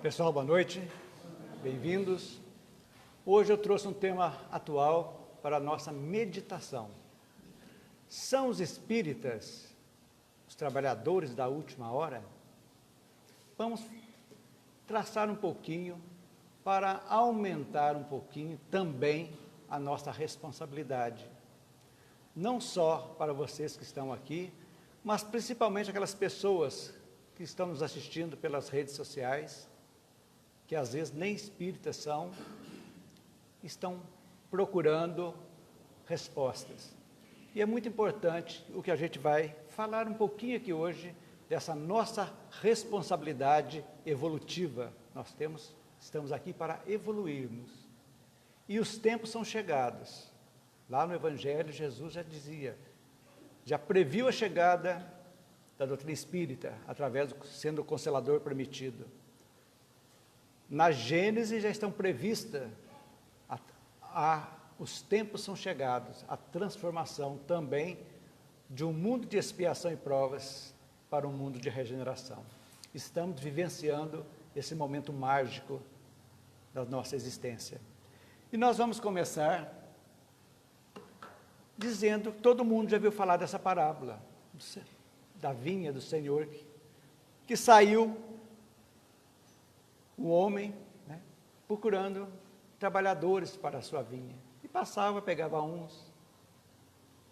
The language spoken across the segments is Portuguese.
Pessoal, boa noite, bem-vindos. Hoje eu trouxe um tema atual para a nossa meditação. São os espíritas os trabalhadores da última hora? Vamos traçar um pouquinho para aumentar um pouquinho também a nossa responsabilidade. Não só para vocês que estão aqui, mas principalmente aquelas pessoas que estão nos assistindo pelas redes sociais, que às vezes nem espíritas são, estão procurando respostas. E é muito importante o que a gente vai falar um pouquinho aqui hoje, dessa nossa responsabilidade evolutiva. Estamos aqui para evoluirmos. E os tempos são chegados. Lá no Evangelho, Jesus já dizia, já previu a chegada da doutrina espírita, através sendo o Consolador permitido. Na Gênesis já estão previstas, os tempos são chegados, a transformação também de um mundo de expiação e provas para um mundo de regeneração. Estamos vivenciando esse momento mágico da nossa existência. E nós vamos começar dizendo que todo mundo já viu falar dessa parábola, da vinha do Senhor, que saiu o homem, procurando trabalhadores para a sua vinha. E passava, pegava uns,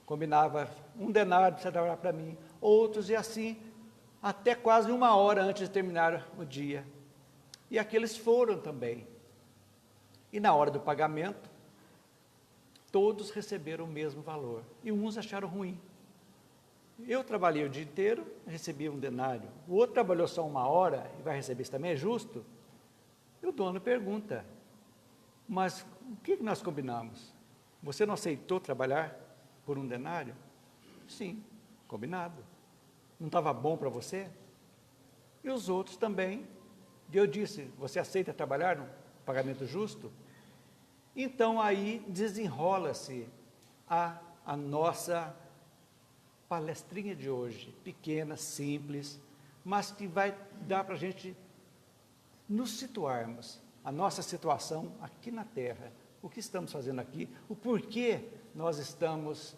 combinava um denário para você trabalhar para mim, outros, e assim, até quase 1 hora antes de terminar o dia. E aqueles foram também. E na hora do pagamento, todos receberam o mesmo valor. E uns acharam ruim. Eu trabalhei o dia inteiro, recebi um denário. O outro trabalhou só 1 hora e vai receber isso também, é justo? E o dono pergunta, mas o que nós combinamos? Você não aceitou trabalhar por um denário? Sim, combinado. Não estava bom para você? E os outros também. Eu disse, você aceita trabalhar no pagamento justo? Então aí desenrola-se a nossa palestrinha de hoje, pequena, simples, mas que vai dar para a gente nos situarmos, a nossa situação aqui na Terra, o que estamos fazendo aqui, o porquê nós estamos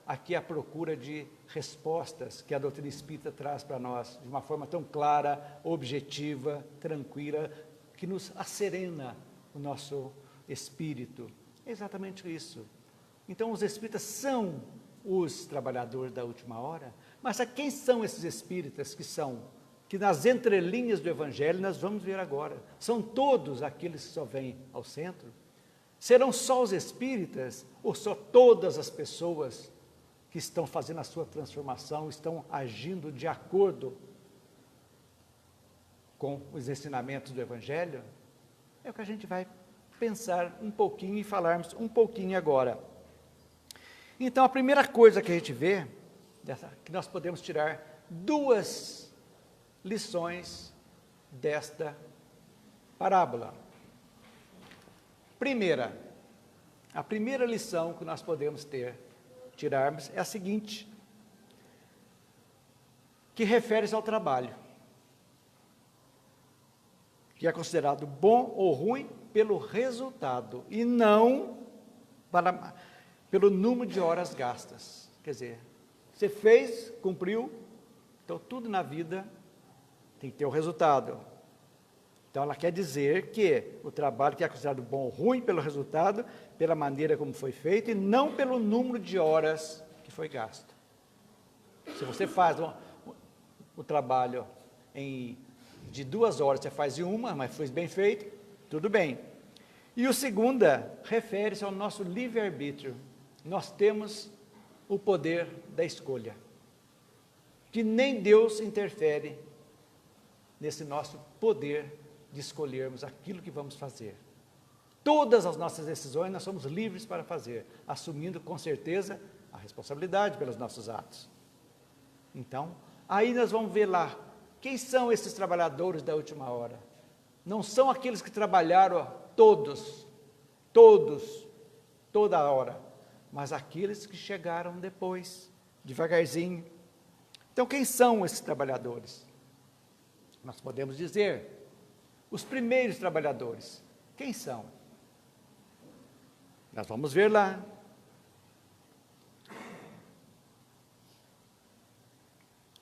aqui à procura de respostas que a doutrina espírita traz para nós, de uma forma tão clara, objetiva, tranquila, que nos acerena o nosso espírito. É exatamente isso. Então, os espíritas são os trabalhadores da última hora, mas quem são esses espíritas que nas entrelinhas do Evangelho nós vamos ver agora? São todos aqueles que só vêm ao centro? Serão só os espíritas ou só todas as pessoas que estão fazendo a sua transformação, estão agindo de acordo com os ensinamentos do Evangelho? É o que a gente vai pensar um pouquinho e falarmos um pouquinho agora. Então, a primeira coisa que a gente vê, que nós podemos tirar 2 lições desta parábola. A primeira lição que nós podemos tirarmos é a seguinte, que refere-se ao trabalho, que é considerado bom ou ruim pelo resultado, e não pelo número de horas gastas. Quer dizer, você fez, cumpriu, então tudo na vida tem que ter o resultado. Então ela quer dizer que o trabalho que é considerado bom ou ruim pelo resultado, pela maneira como foi feito, e não pelo número de horas que foi gasto. Se você faz o trabalho de 2 horas, você faz em 1, mas foi bem feito, tudo bem. E o segunda refere-se ao nosso livre-arbítrio. Nós temos o poder da escolha, que nem Deus interfere nesse nosso poder de escolhermos aquilo que vamos fazer. Todas as nossas decisões nós somos livres para fazer, assumindo com certeza a responsabilidade pelos nossos atos. Então, aí nós vamos ver lá, quem são esses trabalhadores da última hora? Não são aqueles que trabalharam todos, toda hora, mas aqueles que chegaram depois, devagarzinho. Então, quem são esses trabalhadores? Nós podemos dizer, Os primeiros trabalhadores, quem são? Nós vamos ver lá.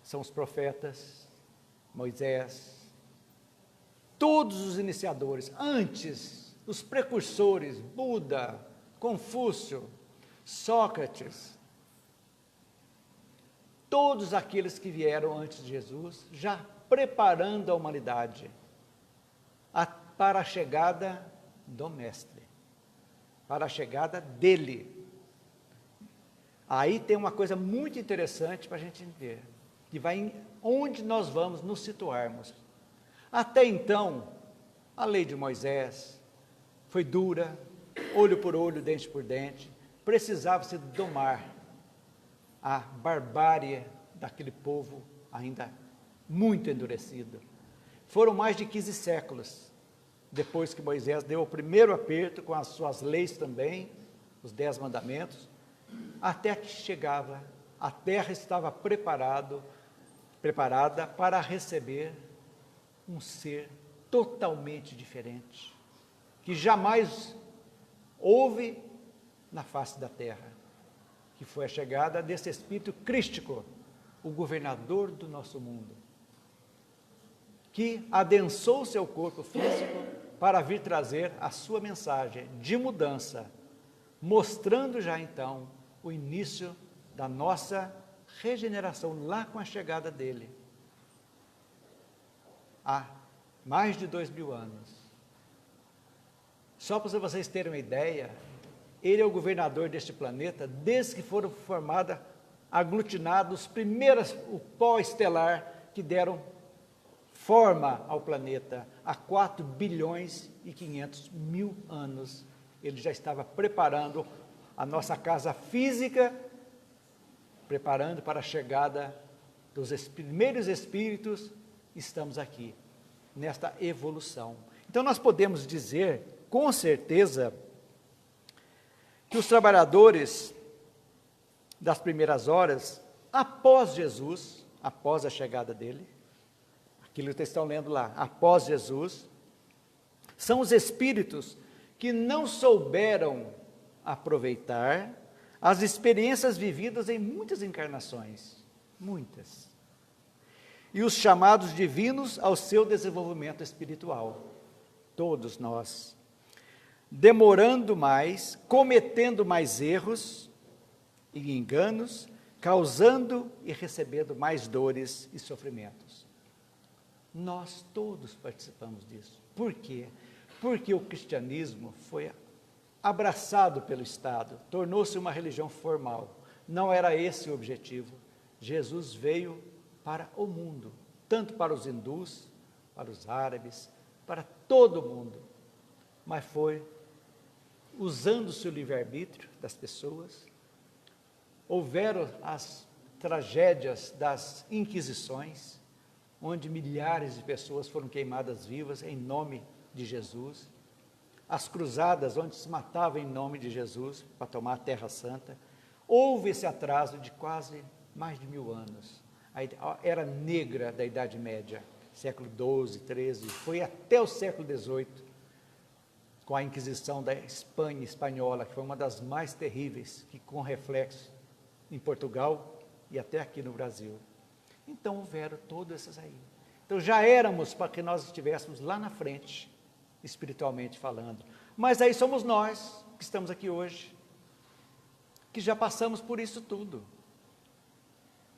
São os profetas, Moisés, todos os iniciadores, antes, os precursores, Buda, Confúcio, Sócrates, todos aqueles que vieram antes de Jesus, já preparando a humanidade para a chegada do Mestre, para a chegada dele. Aí tem uma coisa muito interessante para a gente entender, que vai onde nós vamos nos situarmos. Até então, a lei de Moisés foi dura, olho por olho, dente por dente, precisava se domar a barbárie daquele povo ainda muito endurecido. Foram mais de 15 séculos depois que Moisés deu o primeiro aperto com as suas leis também, os 10 mandamentos, até que chegava, a terra estava preparada para receber um ser totalmente diferente, que jamais houve na face da terra, que foi a chegada desse Espírito crístico, o governador do nosso mundo, que adensou seu corpo físico para vir trazer a sua mensagem de mudança, mostrando já então o início da nossa regeneração lá com a chegada dele, há mais de 2000 anos. Só para vocês terem uma ideia, ele é o governador deste planeta desde que foram formados, aglutinados, o pó estelar que deram forma ao planeta há 4 bilhões e 500 mil anos. Ele já estava preparando a nossa casa física, preparando para a chegada dos primeiros espíritos. Estamos aqui, nesta evolução. Então nós podemos dizer, com certeza, que os trabalhadores das primeiras horas, após Jesus, após a chegada dele, aquilo que vocês estão lendo lá, após Jesus, são os espíritos que não souberam aproveitar as experiências vividas em muitas encarnações, muitas, e os chamados divinos ao seu desenvolvimento espiritual, todos nós, demorando mais, cometendo mais erros e enganos, causando e recebendo mais dores e sofrimentos. Nós todos participamos disso. Por quê? Porque o cristianismo foi abraçado pelo Estado, tornou-se uma religião formal. Não era esse o objetivo. Jesus veio para o mundo, tanto para os hindus, para os árabes, para todo mundo, mas foi usando-se o livre-arbítrio das pessoas. Houveram as tragédias das inquisições, onde milhares de pessoas foram queimadas vivas em nome de Jesus, as cruzadas, onde se matava em nome de Jesus para tomar a Terra Santa. Houve esse atraso de quase mais de 1000 anos. A era negra da Idade Média, século XII, XIII, foi até o século XVIII, com a Inquisição da Espanha espanhola, que foi uma das mais terríveis, que com reflexo em Portugal e até aqui no Brasil. Então houveram todas essas aí. Então já éramos para que nós estivéssemos lá na frente, espiritualmente falando. Mas aí somos nós, que estamos aqui hoje, que já passamos por isso tudo.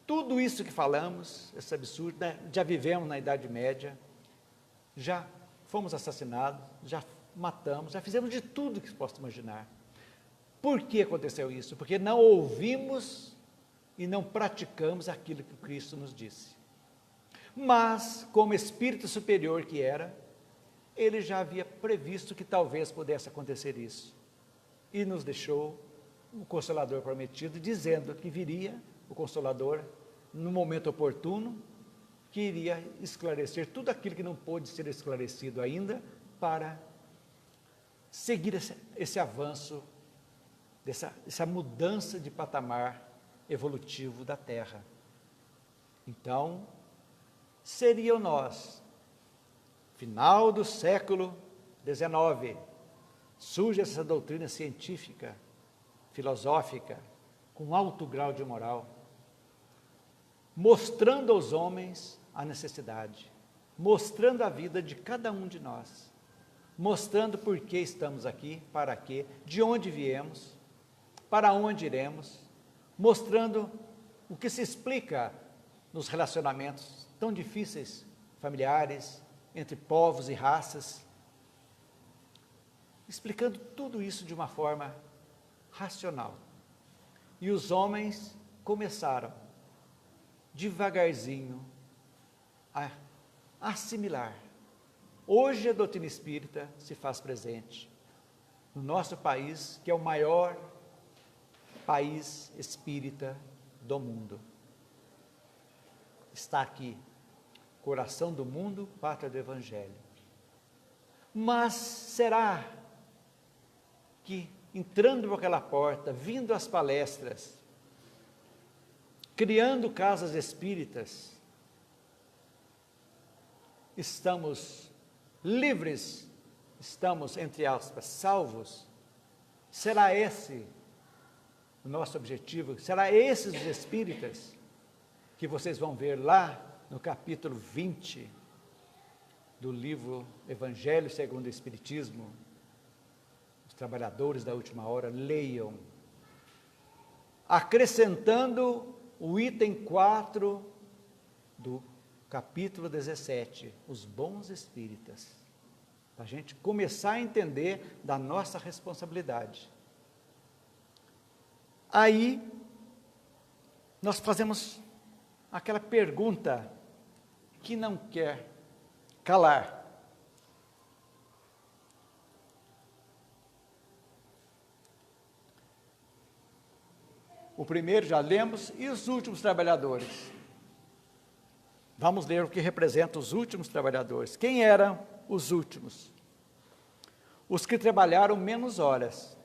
Tudo isso que falamos, esse absurdo, né? Já vivemos na Idade Média, já fomos assassinados, já matamos, já fizemos de tudo que se possa imaginar. Por que aconteceu isso? Porque não ouvimos e não praticamos aquilo que Cristo nos disse. Mas, como espírito superior que era, ele já havia previsto que talvez pudesse acontecer isso. E nos deixou o Consolador prometido, dizendo que viria o Consolador no momento oportuno, que iria esclarecer tudo aquilo que não pôde ser esclarecido ainda, para seguir esse avanço, essa mudança de patamar evolutivo da Terra. Então, seriam nós Final do século XIX, surge essa doutrina científica, filosófica, com alto grau de moral, mostrando aos homens a necessidade, mostrando a vida de cada um de nós, mostrando por que estamos aqui, para quê, de onde viemos, para onde iremos, mostrando o que se explica nos relacionamentos tão difíceis, familiares, entre povos e raças, explicando tudo isso de uma forma racional. E os homens começaram, devagarzinho, a assimilar. Hoje a doutrina espírita se faz presente no nosso país, que é o maior país espírita do mundo. Está aqui, coração do mundo, pátria do Evangelho. Mas será que, entrando por aquela porta, vindo às palestras, criando casas espíritas, estamos livres, estamos, entre aspas, salvos? Será esse o nosso objetivo? Será esses os espíritas que vocês vão ver lá no capítulo 20 do livro Evangelho segundo o Espiritismo? Os trabalhadores da última hora, leiam, acrescentando o item 4 do capítulo 17, os bons espíritas, para a gente começar a entender da nossa responsabilidade. Aí, nós fazemos aquela pergunta que não quer calar. O primeiro já lemos, e os últimos trabalhadores? Vamos ler o que representa os últimos trabalhadores. Quem eram os últimos? Os que trabalharam menos horas.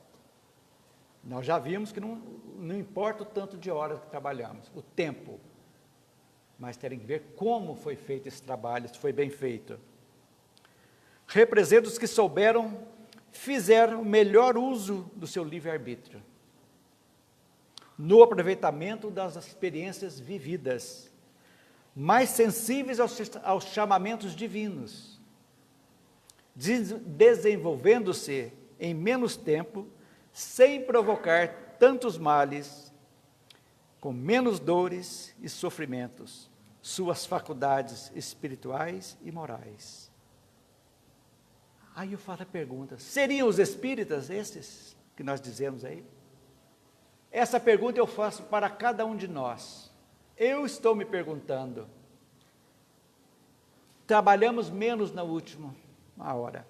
Nós já vimos que não importa o tanto de horas que trabalhamos, o tempo, mas terem que ver como foi feito esse trabalho, se foi bem feito. Representa os que fizeram o melhor uso do seu livre-arbítrio, no aproveitamento das experiências vividas, mais sensíveis aos chamamentos divinos, desenvolvendo-se em menos tempo, sem provocar tantos males, com menos dores e sofrimentos, suas faculdades espirituais e morais. Aí eu faço a pergunta, seriam os espíritas esses que nós dizemos aí? Essa pergunta eu faço para cada um de nós. Eu estou me perguntando, trabalhamos menos na última hora,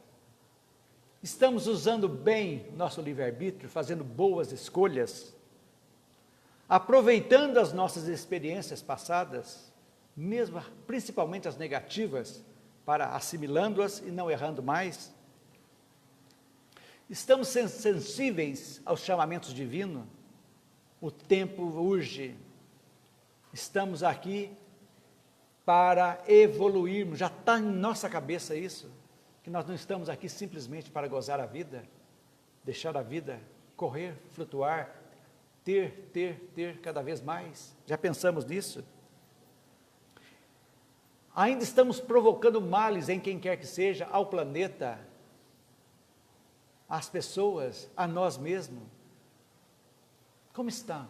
estamos usando bem nosso livre-arbítrio, fazendo boas escolhas, aproveitando as nossas experiências passadas, mesmo, principalmente as negativas, para assimilando-as e não errando mais? Estamos sensíveis aos chamamentos divinos? O tempo urge, estamos aqui para evoluirmos, já está em nossa cabeça isso, que nós não estamos aqui simplesmente para gozar a vida, deixar a vida correr, flutuar, ter cada vez mais. Já pensamos nisso? Ainda estamos provocando males em quem quer que seja, ao planeta, às pessoas, a nós mesmos. Como estão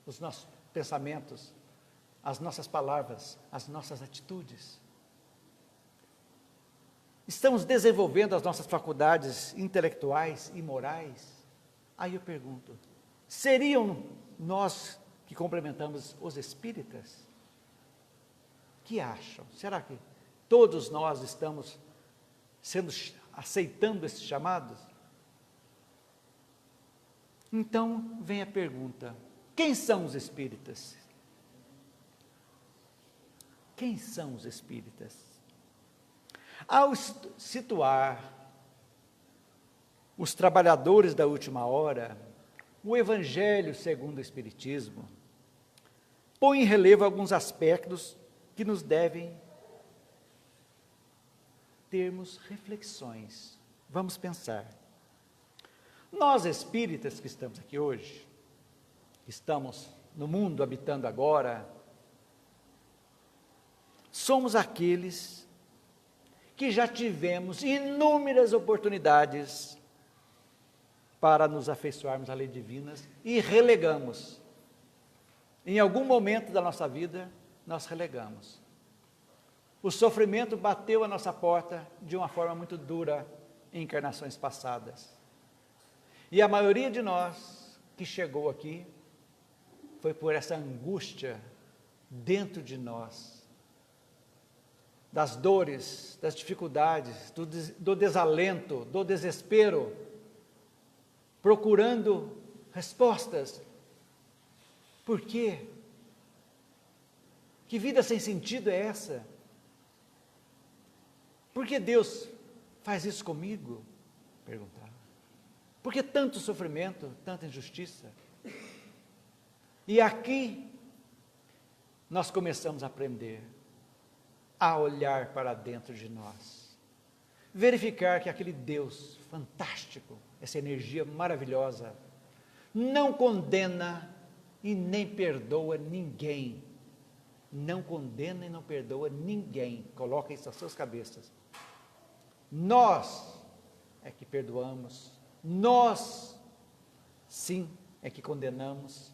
os nossos pensamentos, as nossas palavras, as nossas atitudes? Estamos desenvolvendo as nossas faculdades intelectuais e morais? Aí eu pergunto, seriam nós que complementamos os espíritas? O que acham? Será que todos nós estamos aceitando esses chamados? Então, vem a pergunta, quem são os espíritas? Quem são os espíritas? Ao situar os trabalhadores da última hora, o Evangelho segundo o Espiritismo põe em relevo alguns aspectos que nos devem termos reflexões. Vamos pensar. Nós espíritas que estamos aqui hoje, que estamos no mundo habitando agora, somos aqueles que já tivemos inúmeras oportunidades para nos afeiçoarmos à lei divina e relegamos. Em algum momento da nossa vida, nós relegamos. O sofrimento bateu a nossa porta de uma forma muito dura em encarnações passadas. E a maioria de nós que chegou aqui foi por essa angústia dentro de nós, das dores, das dificuldades, do desalento, do desespero, procurando respostas. Por quê? Que vida sem sentido é essa? Por que Deus faz isso comigo? Perguntava. Por que tanto sofrimento, tanta injustiça? E aqui nós começamos a aprender a olhar para dentro de nós, verificar que aquele Deus fantástico, essa energia maravilhosa, não condena e nem perdoa ninguém. Não condena e não perdoa ninguém. Coloca isso nas suas cabeças. Nós é que perdoamos, nós sim é que condenamos.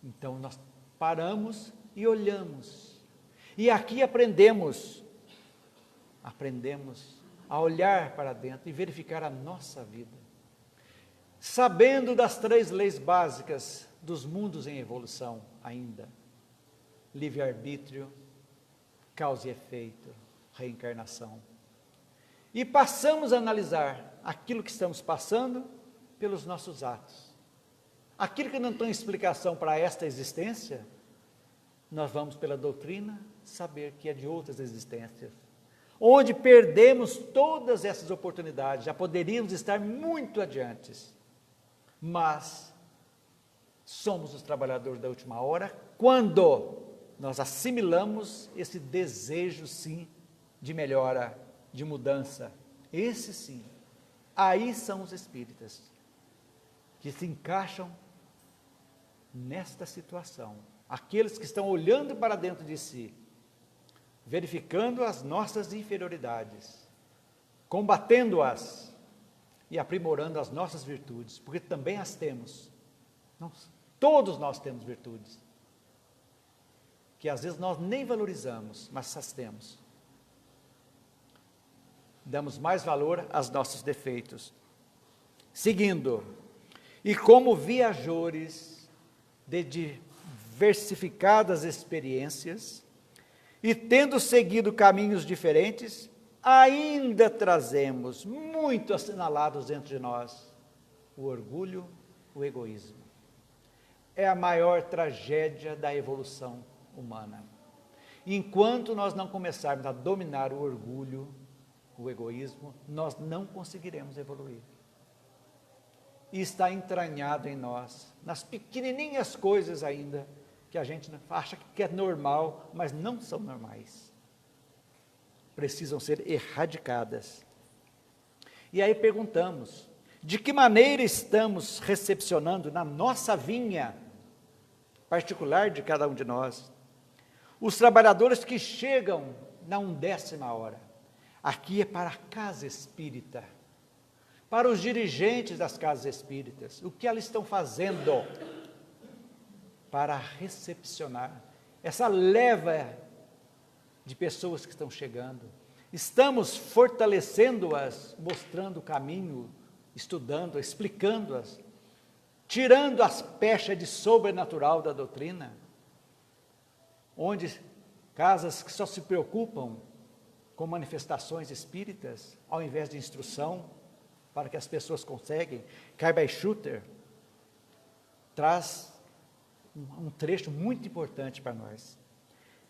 Então nós paramos e olhamos. E aqui aprendemos a olhar para dentro e verificar a nossa vida, sabendo das 3 leis básicas dos mundos em evolução ainda: livre-arbítrio, causa e efeito, reencarnação. E passamos a analisar aquilo que estamos passando pelos nossos atos. Aquilo que não tem explicação para esta existência, nós vamos pela doutrina saber que é de outras existências, onde perdemos todas essas oportunidades, já poderíamos estar muito adiante, mas somos os trabalhadores da última hora, quando nós assimilamos esse desejo, sim, de melhora, de mudança. Esse sim, aí são os espíritas, que se encaixam nesta situação. Aqueles que estão olhando para dentro de si, verificando as nossas inferioridades, combatendo-as e aprimorando as nossas virtudes, porque também as temos. Todos nós temos virtudes, que às vezes nós nem valorizamos, mas as temos. Damos mais valor aos nossos defeitos. Seguindo, e como viajores de diversificadas experiências, e tendo seguido caminhos diferentes, ainda trazemos muito assinalados dentro de nós o orgulho, o egoísmo. É a maior tragédia da evolução humana. Enquanto nós não começarmos a dominar o orgulho, o egoísmo, nós não conseguiremos evoluir. E está entranhado em nós, nas pequenininhas coisas ainda, que a gente acha que é normal, mas não são normais. Precisam ser erradicadas. E aí perguntamos, de que maneira estamos recepcionando na nossa vinha particular de cada um de nós, os trabalhadores que chegam na 1ª hora? Aqui é para a casa espírita, para os dirigentes das casas espíritas, o que elas estão fazendo para recepcionar essa leva de pessoas que estão chegando? Estamos fortalecendo-as, mostrando o caminho, estudando, explicando-as, tirando as pechas de sobrenatural da doutrina, onde casas que só se preocupam com manifestações espíritas, ao invés de instrução, para que as pessoas conseguem. Karl Schutter traz um trecho muito importante para nós.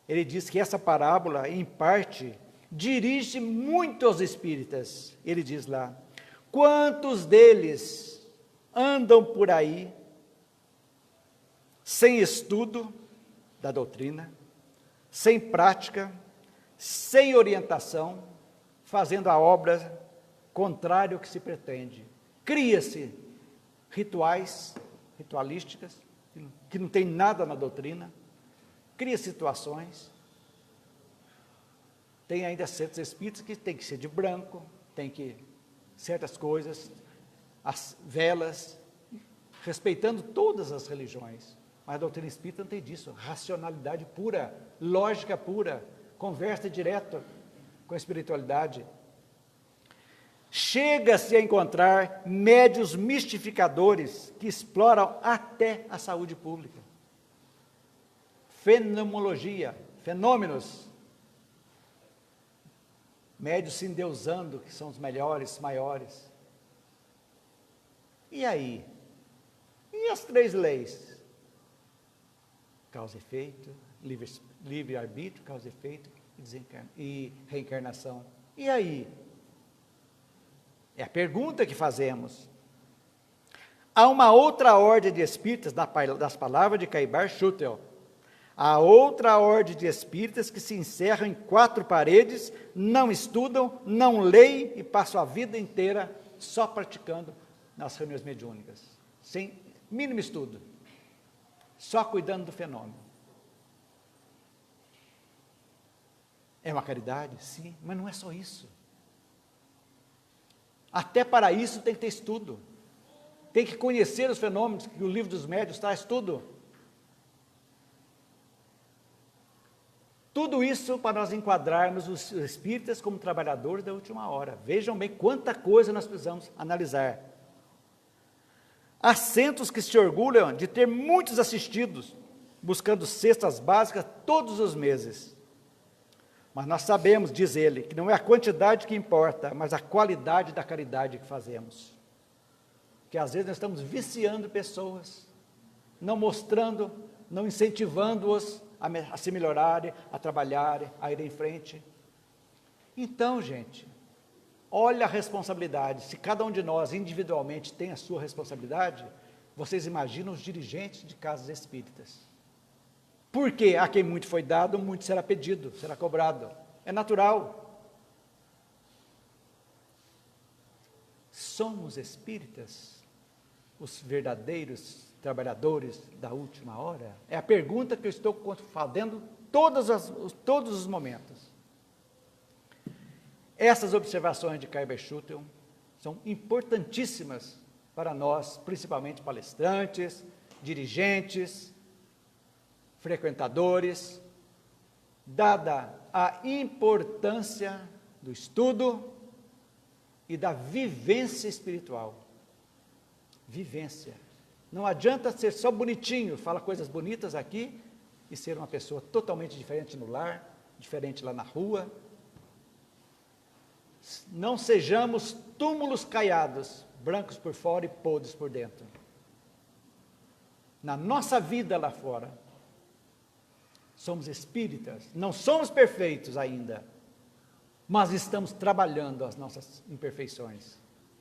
Ele diz que essa parábola, em parte, dirige muito aos espíritas. Ele diz lá: quantos deles andam por aí sem estudo da doutrina, sem prática, sem orientação, fazendo a obra contrária ao que se pretende. Cria-se ritualísticas, que não tem nada na doutrina, cria situações. Tem ainda certos espíritos que tem que ser de branco, tem que, certas coisas, as velas, respeitando todas as religiões. Mas a doutrina espírita não tem disso, racionalidade pura, lógica pura, conversa direta com a espiritualidade. Chega-se a encontrar médios mistificadores que exploram até a saúde pública. Fenomenologia, fenômenos. Médios se endeusando, que são os melhores, maiores. E aí? E as 3 leis? Causa e efeito, livre-arbítrio, causa e efeito e reencarnação. E aí? É a pergunta que fazemos. Há uma outra ordem de espíritas, das palavras de Caibar Schutel. Há outra ordem de espíritas que se encerram em 4 paredes, não estudam, não leem e passam a vida inteira só praticando nas reuniões mediúnicas, sem mínimo estudo, só cuidando do fenômeno. É uma caridade? Sim, mas não é só isso. Até para isso tem que ter estudo, tem que conhecer os fenômenos que o livro dos médiuns traz tudo. Tudo isso para nós enquadrarmos os espíritas como trabalhadores da última hora. Vejam bem quanta coisa nós precisamos analisar. Há centros que se orgulham de ter muitos assistidos, buscando cestas básicas todos os meses. Mas nós sabemos, diz ele, que não é a quantidade que importa, mas a qualidade da caridade que fazemos. Que às vezes nós estamos viciando pessoas, não mostrando, não incentivando-os a se melhorarem, a trabalharem, a ir em frente. Então, gente, olha a responsabilidade. Se cada um de nós individualmente tem a sua responsabilidade, vocês imaginam os dirigentes de casas espíritas. Porque a quem muito foi dado, muito será pedido, será cobrado. É natural. Somos espíritas, os verdadeiros trabalhadores da última hora? É a pergunta que eu estou fazendo todos os momentos. Essas observações de Caibar Schutel são importantíssimas para nós, principalmente palestrantes, dirigentes, frequentadores, dada a importância do estudo e da vivência espiritual. Vivência. Não adianta ser só bonitinho, fala coisas bonitas aqui, e ser uma pessoa totalmente diferente no lar, diferente lá na rua. Não sejamos túmulos caiados, brancos por fora e podres por dentro. Na nossa vida lá fora, somos espíritas, não somos perfeitos ainda, mas estamos trabalhando as nossas imperfeições.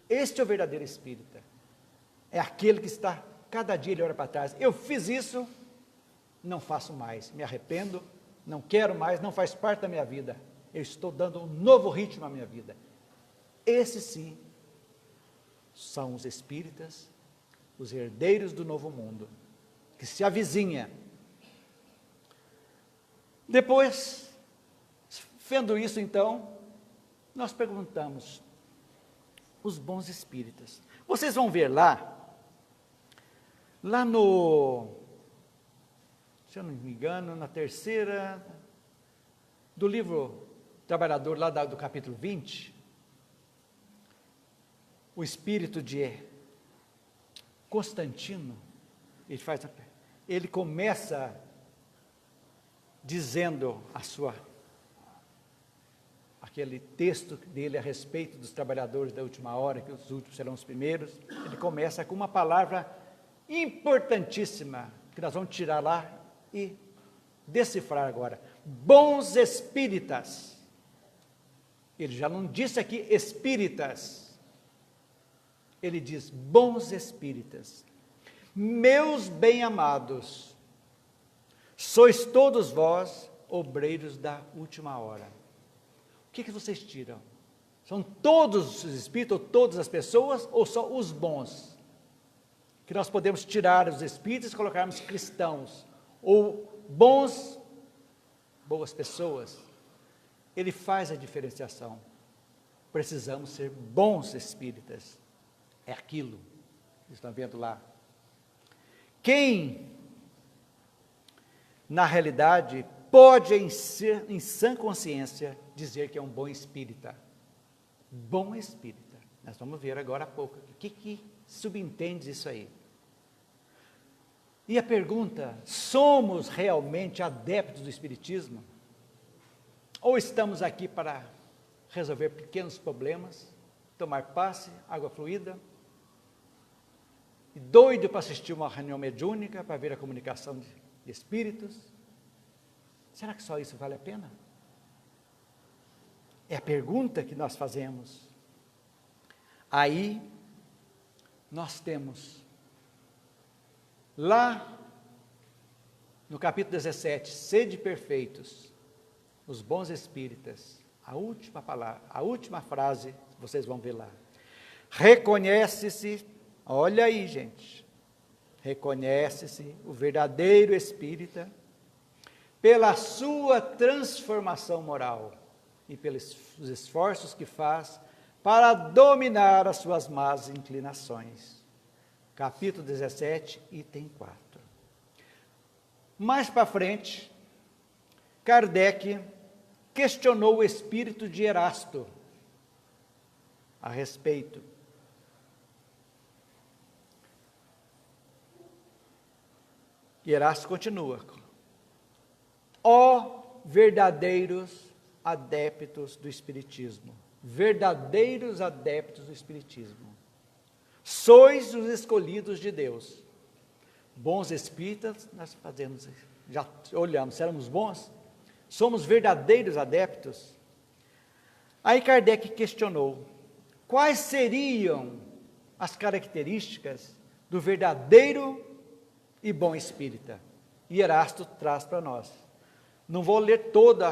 Este é o verdadeiro espírita. É aquele que está, cada dia ele olha para trás. Eu fiz isso, não faço mais, me arrependo, não quero mais, não faz parte da minha vida. Eu estou dando um novo ritmo à minha vida. Esses sim são os espíritas, os herdeiros do novo mundo, que se avizinha. Depois, vendo isso então, nós perguntamos, os bons espíritas. Vocês vão ver lá no, se eu não me engano, na terceira, do livro Trabalhador, lá do capítulo 20, o espírito de Constantino, ele começa dizendo aquele texto dele a respeito dos trabalhadores da última hora, que os últimos serão os primeiros. Ele começa com uma palavra importantíssima, que nós vamos tirar lá e decifrar agora. Bons espíritas. Ele já não disse aqui espíritas. Ele diz bons espíritas. Meus bem-amados, sois todos vós obreiros da última hora. que vocês tiram? São todos os espíritos, ou todas as pessoas, ou só os bons? Que nós podemos tirar os espíritos e colocarmos cristãos, ou bons, boas pessoas. Ele faz a diferenciação. Precisamos ser bons espíritas. É aquilo que estão vendo lá. Quem, na realidade, pode em sã consciência dizer que é um bom espírita? Bom espírita. Nós vamos ver agora há pouco. O que subentende isso aí? E a pergunta, somos realmente adeptos do espiritismo? Ou estamos aqui para resolver pequenos problemas, tomar passe, água fluida, e doido para assistir uma reunião mediúnica, para ver a comunicação de espíritos? Será que só isso vale a pena? É a pergunta que nós fazemos. Aí, nós temos, lá no capítulo 17, sede perfeitos, os bons espíritas, a última palavra, a última frase, vocês vão ver lá. Reconhece-se, olha aí, gente, reconhece-se o verdadeiro espírita pela sua transformação moral e pelos esforços que faz para dominar as suas más inclinações. Capítulo 17, item 4. Mais para frente, Kardec questionou o espírito de Erasto a respeito. E Erasto continua. Ó verdadeiros adeptos do espiritismo, verdadeiros adeptos do espiritismo, sois os escolhidos de Deus. Bons espíritas, nós fazemos, já olhamos, seremos bons? Somos verdadeiros adeptos? Aí Kardec questionou, quais seriam as características do verdadeiro e bom espírita? E Erasto traz para nós. Não vou ler todo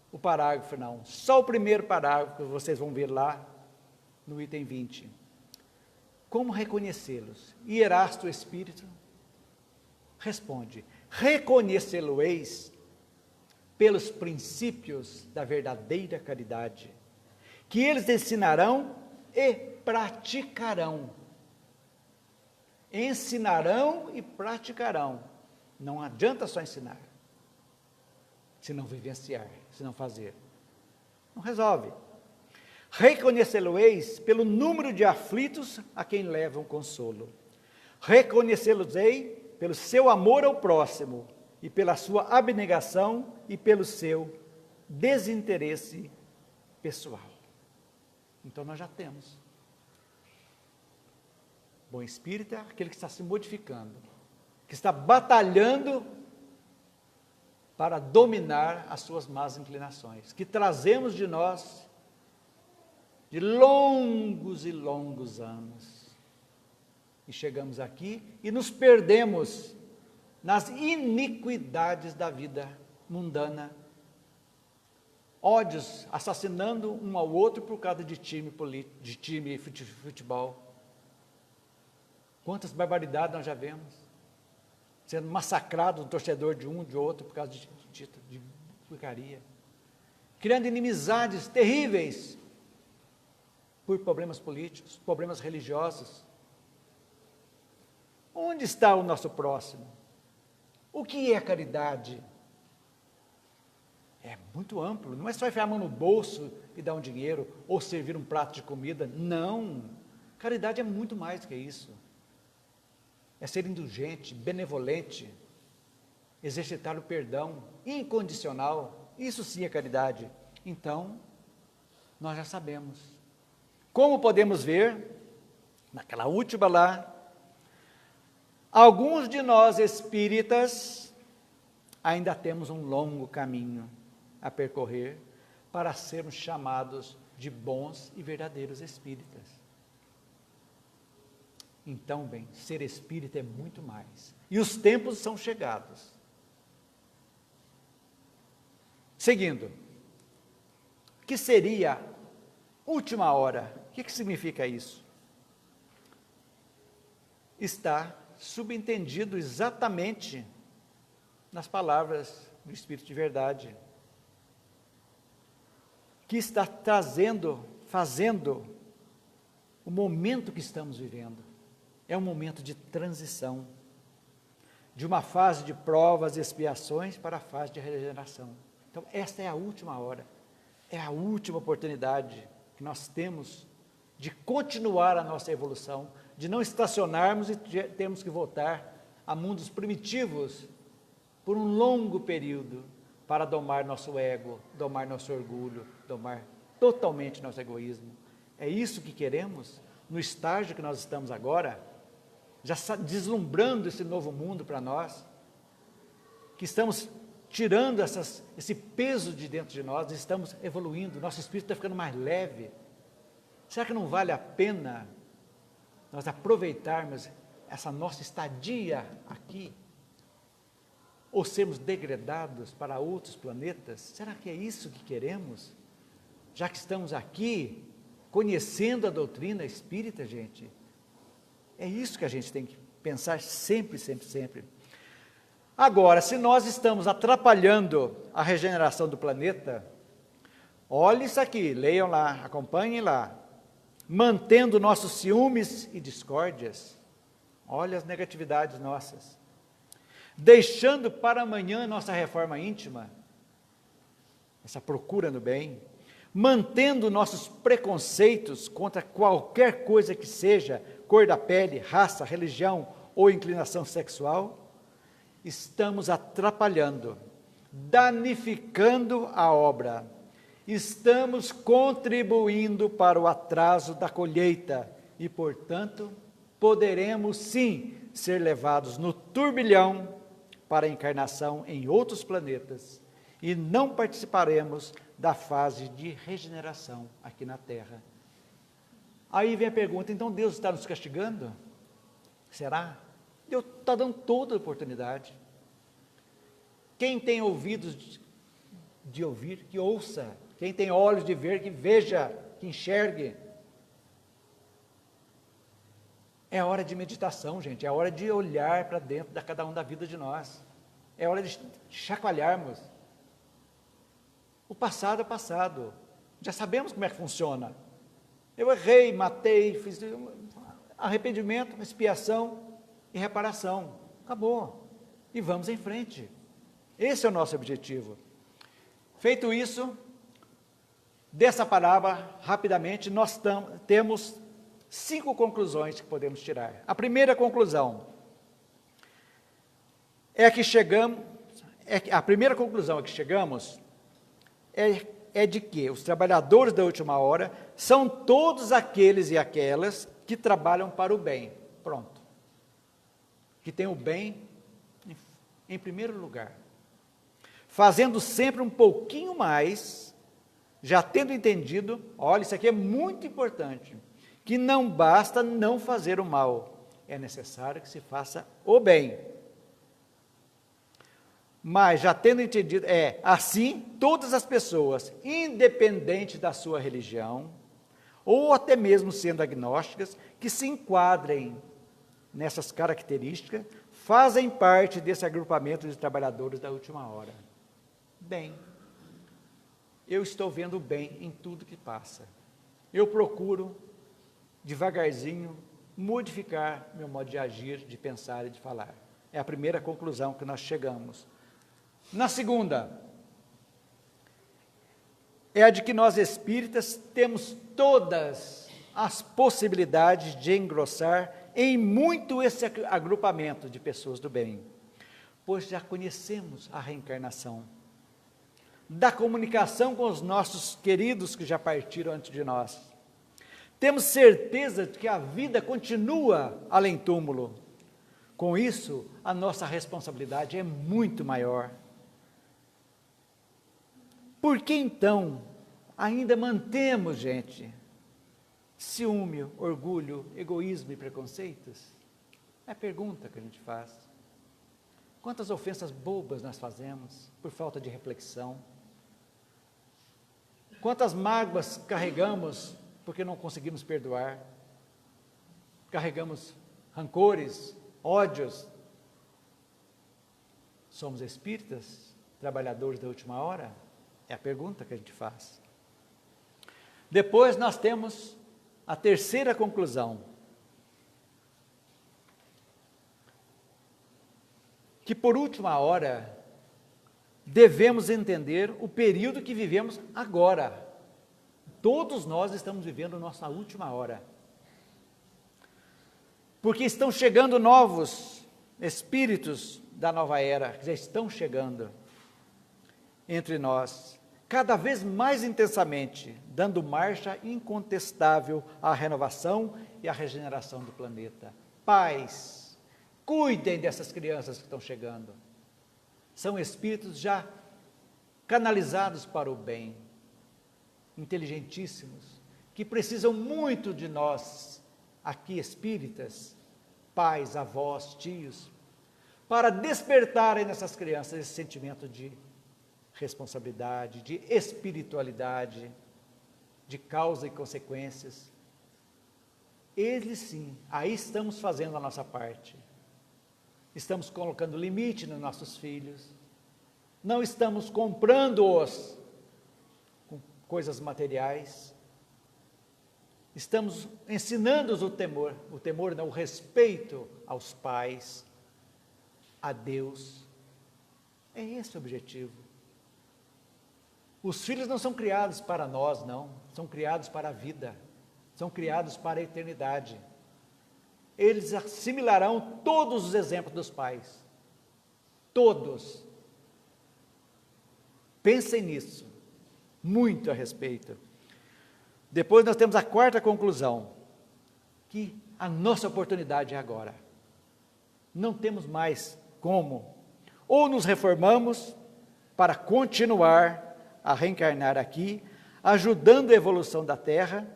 o parágrafo, não. Só o primeiro parágrafo que vocês vão ver lá no item 20. Como reconhecê-los? E Erasto, o espírito, responde, reconhecê-lo-eis pelos princípios da verdadeira caridade, que eles ensinarão e praticarão. Ensinarão e praticarão. Não adianta só ensinar, se não vivenciar, se não fazer. Não resolve. Reconhecê-lo-eis pelo número de aflitos a quem levam consolo. Reconhecê-los-ei pelo seu amor ao próximo, e pela sua abnegação e pelo seu desinteresse pessoal. Então nós já temos. Bom espírito é aquele que está se modificando, que está batalhando para dominar as suas más inclinações, que trazemos de nós de longos e longos anos. E chegamos aqui e nos perdemos nas iniquidades da vida mundana, ódios, assassinando um ao outro por causa de time político, de time de futebol. Quantas barbaridades nós já vemos, sendo massacrado o torcedor de um, de outro, por causa de porcaria, criando inimizades terríveis, por problemas políticos, problemas religiosos. Onde está o nosso próximo? O que é caridade? É muito amplo, não é só enfiar a mão no bolso e dar um dinheiro, ou servir um prato de comida, não. Caridade é muito mais do que isso. É ser indulgente, benevolente, exercitar o perdão incondicional, isso sim é caridade. Então, nós já sabemos. Como podemos ver, naquela última lá, alguns de nós espíritas ainda temos um longo caminho a percorrer para sermos chamados de bons e verdadeiros espíritas. Então, bem, ser espírita é muito mais. E os tempos são chegados. Seguindo, que seria última hora. O que significa isso? Está subentendido exatamente nas palavras do Espírito de verdade, que está fazendo o momento que estamos vivendo. É um momento de transição, de uma fase de provas e expiações para a fase de regeneração. Então, esta é a última hora, é a última oportunidade que nós temos de continuar a nossa evolução, de não estacionarmos e termos que voltar a mundos primitivos por um longo período para domar nosso ego, domar nosso orgulho, domar totalmente nosso egoísmo. É isso que queremos no estágio que nós estamos agora, já deslumbrando esse novo mundo para nós, que estamos tirando esse peso de dentro de nós, estamos evoluindo, nosso espírito está ficando mais leve. Será que não vale a pena nós aproveitarmos essa nossa estadia aqui, ou sermos degradados para outros planetas? Será que é isso que queremos? Já que estamos aqui, conhecendo a doutrina espírita, gente, é isso que a gente tem que pensar sempre, sempre, sempre. Agora, se nós estamos atrapalhando a regeneração do planeta, olhe isso aqui, leiam lá, acompanhem lá, mantendo nossos ciúmes e discórdias, olha as negatividades nossas, deixando para amanhã nossa reforma íntima, essa procura no bem, mantendo nossos preconceitos contra qualquer coisa que seja, cor da pele, raça, religião ou inclinação sexual, estamos atrapalhando, danificando a obra, estamos contribuindo para o atraso da colheita e, portanto, poderemos sim ser levados no turbilhão para a encarnação em outros planetas e não participaremos da fase de regeneração aqui na Terra. Aí vem a pergunta, então Deus está nos castigando? Será? Deus está dando toda a oportunidade. Quem tem ouvidos de ouvir, que ouça. Quem tem olhos de ver, que veja, que enxergue. É hora de meditação, gente, é hora de olhar para dentro de cada um da vida de nós. É hora de chacoalharmos. O passado é passado. Já sabemos como é que funciona. Eu errei, matei, fiz arrependimento, expiação e reparação. Acabou. E vamos em frente. Esse é o nosso objetivo. Feito isso, dessa parábola, rapidamente, nós temos 5 conclusões que podemos tirar. A primeira conclusão é que é de que os trabalhadores da última hora são todos aqueles e aquelas que trabalham para o bem. Pronto. Que tem o bem em primeiro lugar. Fazendo sempre um pouquinho mais, já tendo entendido, olha, isso aqui é muito importante, que não basta não fazer o mal, é necessário que se faça o bem. Mas já tendo entendido, assim, todas as pessoas, independente da sua religião, ou até mesmo sendo agnósticas, que se enquadrem nessas características, fazem parte desse agrupamento de trabalhadores da última hora. Bem, eu estou vendo o bem em tudo que passa. Eu procuro, devagarzinho, modificar meu modo de agir, de pensar e de falar. É a primeira conclusão que nós chegamos. Na segunda, é a de que nós espíritas temos todas as possibilidades de engrossar em muito esse agrupamento de pessoas do bem, pois já conhecemos a reencarnação, da comunicação com os nossos queridos que já partiram antes de nós. Temos certeza de que a vida continua além túmulo. Com isso, a nossa responsabilidade é muito maior. Por que então ainda mantemos, gente, ciúme, orgulho, egoísmo e preconceitos? É a pergunta que a gente faz. Quantas ofensas bobas nós fazemos por falta de reflexão? Quantas mágoas carregamos porque não conseguimos perdoar? Carregamos rancores, ódios. Somos espíritas, trabalhadores da última hora? É a pergunta que a gente faz. Depois nós temos a terceira conclusão, que por última hora devemos entender o período que vivemos agora. Todos nós estamos vivendo nossa última hora. Porque estão chegando novos espíritos da nova era, que já estão chegando entre nós, cada vez mais intensamente, dando marcha incontestável à renovação e à regeneração do planeta. Pais, cuidem dessas crianças que estão chegando. São espíritos já canalizados para o bem, inteligentíssimos, que precisam muito de nós, aqui espíritas, pais, avós, tios, para despertarem nessas crianças esse sentimento de responsabilidade, de espiritualidade, de causa e consequências. Eles sim, aí estamos fazendo a nossa parte. Estamos colocando limite nos nossos filhos, não estamos comprando-os com coisas materiais, estamos ensinando-os o temor não, o respeito aos pais, a Deus. É esse o objetivo. Os filhos não são criados para nós, não, são criados para a vida, são criados para a eternidade. Eles assimilarão todos os exemplos dos pais, todos. Pensem nisso, muito a respeito. Depois nós temos a quarta conclusão, que a nossa oportunidade é agora. Não temos mais como. Ou nos reformamos para continuar a reencarnar aqui, ajudando a evolução da Terra,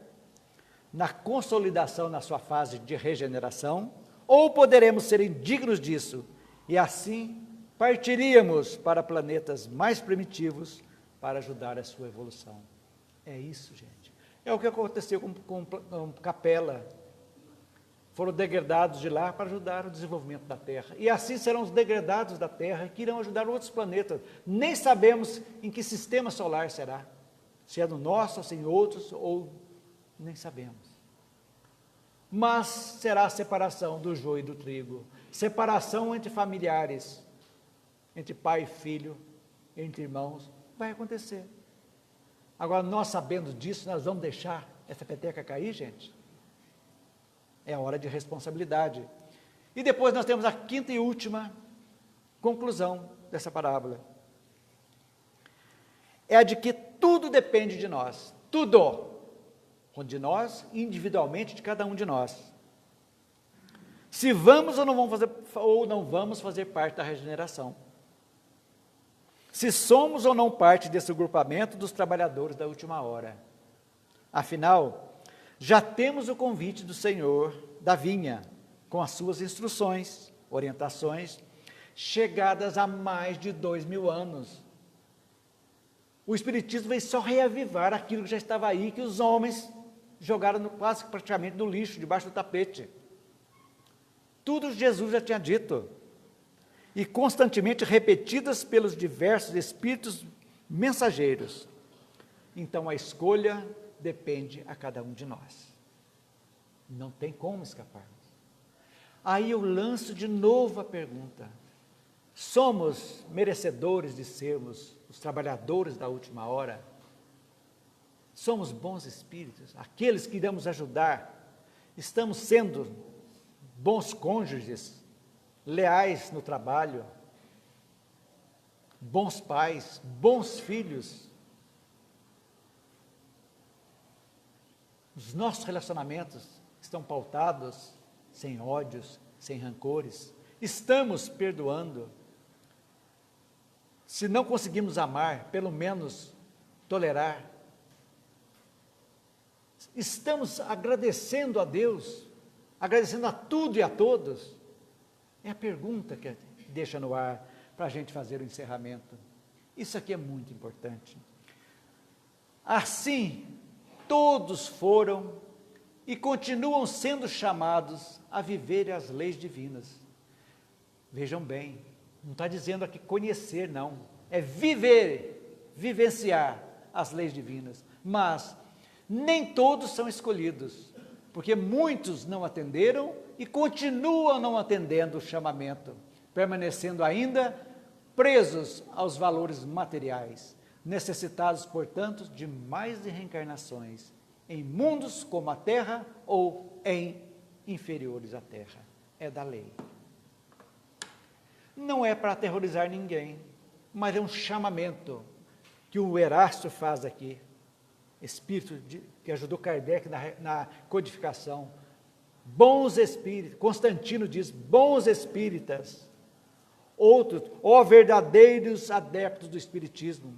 na consolidação na sua fase de regeneração, ou poderemos ser indignos disso, e assim partiríamos para planetas mais primitivos para ajudar a sua evolução. É isso, gente. É o que aconteceu com Capela. Foram degradados de lá para ajudar o desenvolvimento da Terra. E assim serão os degradados da Terra que irão ajudar outros planetas. Nem sabemos em que sistema solar será. Se é no nosso, se em outros, ou nem sabemos. Mas será a separação do joio e do trigo. Separação entre familiares, entre pai e filho, entre irmãos. Vai acontecer. Agora, nós sabendo disso, nós vamos deixar essa peteca cair, gente? É a hora de responsabilidade. E depois nós temos a quinta e última conclusão dessa parábola. É a de que tudo depende de nós. Tudo. De nós, individualmente, de cada um de nós. Se vamos ou não vamos fazer parte da regeneração. Se somos ou não parte desse agrupamento dos trabalhadores da última hora. Afinal, já temos o convite do Senhor da vinha, com as suas instruções, orientações, chegadas há mais de 2000 anos. O Espiritismo veio só reavivar aquilo que já estava aí, que os homens jogaram quase praticamente no lixo, debaixo do tapete. Tudo Jesus já tinha dito, e constantemente repetidas pelos diversos espíritos mensageiros. Então a escolha depende a cada um de nós. Não tem como escaparmos. Aí eu lanço de novo a pergunta: somos merecedores de sermos os trabalhadores da última hora? Somos bons espíritos, aqueles que iremos ajudar? Estamos sendo bons cônjuges, leais no trabalho, bons pais, bons filhos? Os nossos relacionamentos estão pautados sem ódios, sem rancores? Estamos perdoando? Se não conseguimos amar, pelo menos tolerar? Estamos agradecendo a Deus, agradecendo a tudo e a todos? É a pergunta que deixa no ar para a gente fazer o encerramento. Isso aqui é muito importante. Assim, todos foram e continuam sendo chamados a viver as leis divinas. Vejam bem, não está dizendo aqui conhecer, não. É viver, vivenciar as leis divinas. Mas nem todos são escolhidos, porque muitos não atenderam e continuam não atendendo o chamamento, permanecendo ainda presos aos valores materiais, necessitados, portanto, de mais reencarnações, em mundos como a Terra ou em inferiores à Terra. É da lei. Não é para aterrorizar ninguém, mas é um chamamento que o Erasto faz aqui, espírito que ajudou Kardec na codificação. Bons espíritos, Constantino diz, bons espíritas, outros, ó verdadeiros adeptos do espiritismo.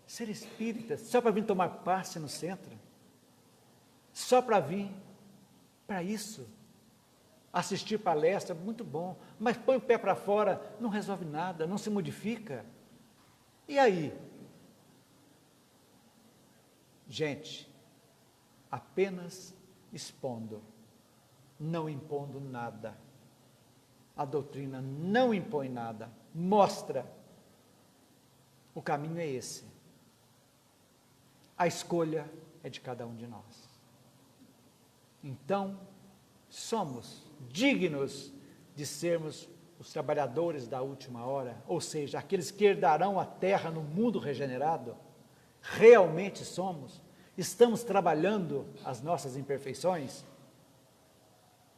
Ser espírita só para vir tomar passe no centro? Só para vir para isso? Assistir palestra, muito bom, mas põe o pé para fora, não resolve nada, não se modifica. E aí? Gente, apenas expondo, não impondo nada. A doutrina não impõe nada, mostra. O caminho é esse. A escolha é de cada um de nós. Então, somos dignos de sermos os trabalhadores da última hora, ou seja, aqueles que herdarão a terra no mundo regenerado. Realmente somos? Estamos trabalhando as nossas imperfeições?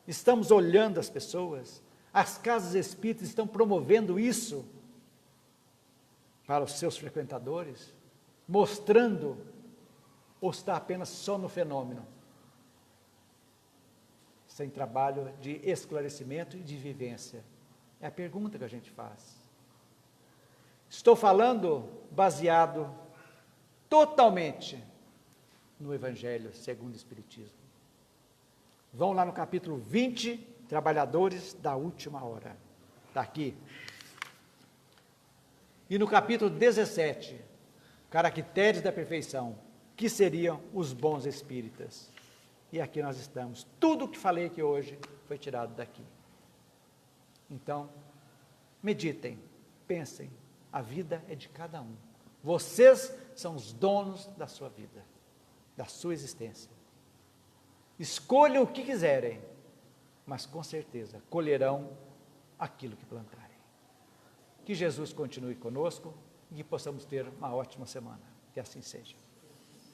Estamos olhando as pessoas? As casas espíritas estão promovendo isso para os seus frequentadores? Mostrando, ou está apenas só no fenômeno? Sem trabalho de esclarecimento e de vivência. É a pergunta que a gente faz. Estou falando baseado totalmente no Evangelho segundo o Espiritismo. Vão lá no capítulo 20, Trabalhadores da Última Hora. Está aqui. E no capítulo 17, Caracteres da Perfeição, que seriam os bons espíritas. E aqui nós estamos. Tudo o que falei aqui hoje foi tirado daqui. Então, meditem, pensem. A vida é de cada um. Vocês são os donos da sua vida, da sua existência. Escolham o que quiserem, mas com certeza colherão aquilo que plantarem. Que Jesus continue conosco e que possamos ter uma ótima semana. Que assim seja.